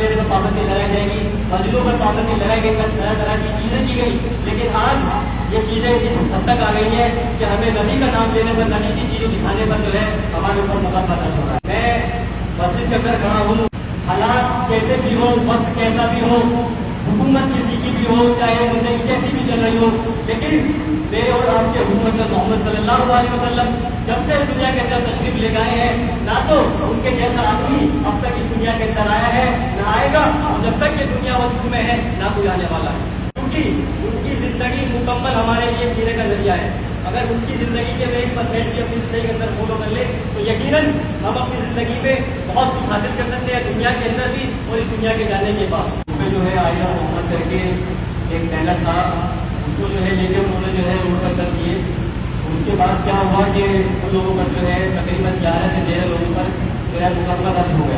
لینے پر پابندی لگائی جائے گی، مسجدوں پر پابندی لگائی گئی، طرح طرح کی چیزیں کی گئی، لیکن آج یہ چیزیں اس حد تک آ گئی ہیں کہ ہمیں نبی کا نام لینے پر، نبی کی چیزیں دکھانے پر جو ہے ہمارے اوپر مقدمہ درج ہو رہا ہے۔ میں مسجد کے اندر کھڑا ہوں، حالات کیسے بھی ہو، وقت کیسا بھی ہو، حکومت کسی کی بھی ہو، چاہے زندگی کیسی بھی چل رہی ہو، لیکن میرے اور آپ کے حکومت محمد صلی اللہ علیہ وسلم جب سے دنیا کے اندر تشریف لے گئے ہیں، نہ تو ان کے جیسا آدمی اب تک اس دنیا کے اندر آیا ہے، نہ آئے گا، اور جب تک یہ دنیا وجود میں ہے نہ کوئی آنے والا ہے، کیونکہ ان کی زندگی مکمل ہمارے لیے جینے کا ذریعہ ہے۔ اگر ان کی زندگی کے 1% بھی اپنی زندگی کے اندر فالو کر لے تو یقیناً ہم اپنی زندگی میں بہت کچھ حاصل کر سکتے ہیں، دنیا کے اندر بھی اور اس دنیا کے جانے کے بعد۔ اس میں جو ہے آئینہ محمد کر کے ایک بینر تھا، اس کو جو ہے لے کے انہوں نے جو ہے روڈ پر چل دیے۔ اس کے بعد کیا ہوا کہ ان لوگوں پر جو ہے تقریباً 11 سے 13 لوگوں پر جو ہے مقدمہ درج ہو گیا۔